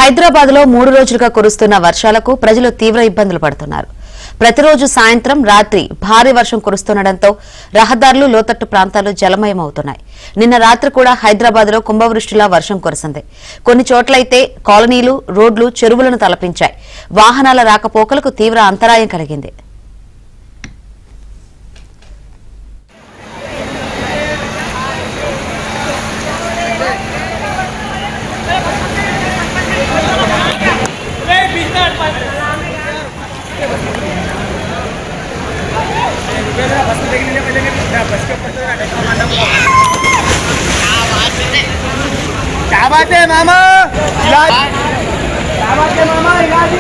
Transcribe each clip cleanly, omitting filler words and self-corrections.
హైదరాబాద్ లో 3 రోజులుగా కురుస్తున్న వర్షాలకు ప్రజలు తీవ్ర ఇబ్బందులు పడుతున్నారు. ప్రతిరోజు సాయంత్రం రాత్రి భారీ వర్షం కురుస్తుండటంతో రహదారులు లోతట్టు ప్రాంతాలు జలమయమవుతున్నాయి. నిన్న రాత్రి కూడా హైదరాబాద్ లో కుంభవృష్టిలా వర్షం కురిసింది. కొన్ని చోట్లయితే కాలనీలు, రోడ్లు, చెరువులను తలపించాయి. వాహనాల రాకపోకలకు తీవ్ర అంతరాయం కలిగింది. क्या बात है मामा, इलाज क्या बात है मामा, इलाज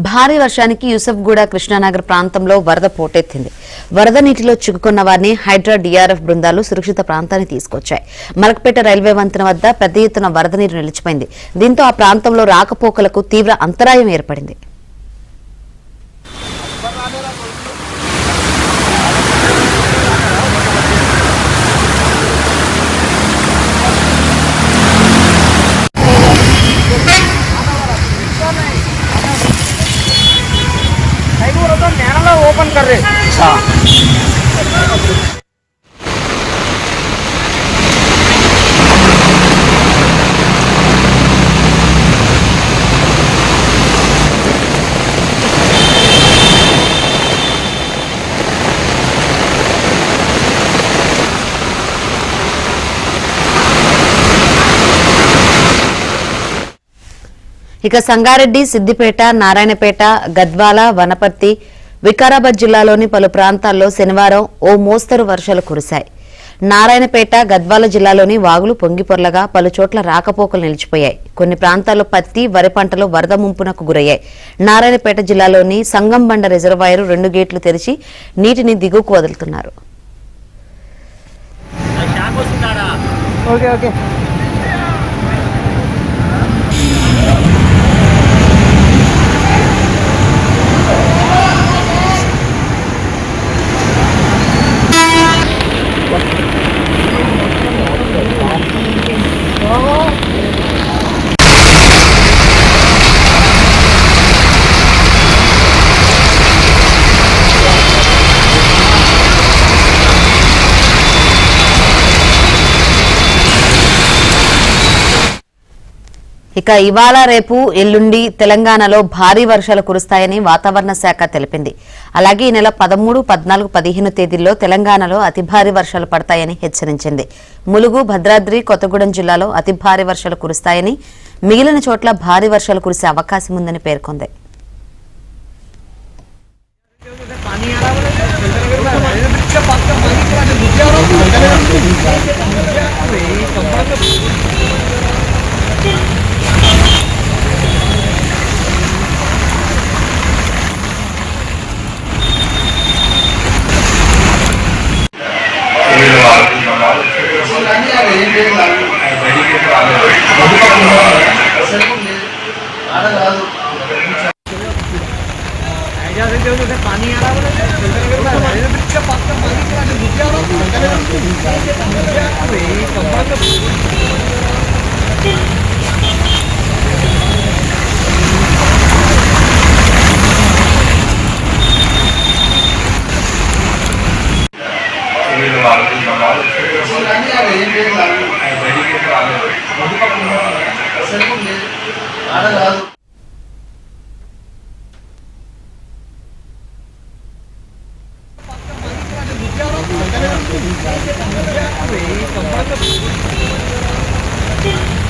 భారీ వర్షానికి యూసఫ్గూడ కృష్ణానగర్ ప్రాంతంలో వరద పోటెత్తింది. వరద నీటిలో చిక్కుకున్న వారిని హైడ్రా డీఆర్ఎఫ్ బృందాలు సురక్షిత ప్రాంతానికి తీసుకొచ్చాయి. మలక్పేట రైల్వే వంతెన వద్ద పెద్ద ఎత్తున వరద నీరు నిలిచిపోయింది. దీంతో ఆ ప్రాంతంలో రాకపోకలకు తీవ్ర అంతరాయం ఏర్పడింది. ओपन कर रहे ఇక సంగారెడ్డి, సిద్దిపేట, నారాయణపేట, గద్వాల, వనపర్తి, వికారాబాద్ జిల్లాలోని పలు ప్రాంతాల్లో శనివారం ఓ మోస్తరు వర్షాలు కురిశాయి. నారాయణపేట, గద్వాల జిల్లాలోని వాగులు పొంగిపొర్లగా పలు చోట్ల రాకపోకలు నిలిచిపోయాయి. కొన్ని ప్రాంతాల్లో పత్తి, వరి పంటలు వరద ముంపునకు గురయ్యాయి. నారాయణపేట జిల్లాలోని సంగంబండ రిజర్వాయరు 2 గేట్లు తెరిచి నీటిని దిగువకు వదులుతున్నారు. ఇక ఇవాళ, రేపు, ఎల్లుండి తెలంగాణలో భారీ వర్షాలు కురుస్తాయని వాతావరణ శాఖ తెలిపింది. అలాగే ఈ నెల 13, 14, 15 తేదీల్లో తెలంగాణలో అతి భారీ వర్షాలు పడతాయని హెచ్చరించింది. ములుగు, భద్రాద్రి, కొత్తగూడెం జిల్లాలో అతి భారీ వర్షాలు కురుస్తాయని, మిగిలిన చోట్ల భారీ వర్షాలు కురిసే అవకాశం ఉందని పేర్కొంది. पानी आ रहा है Thank you.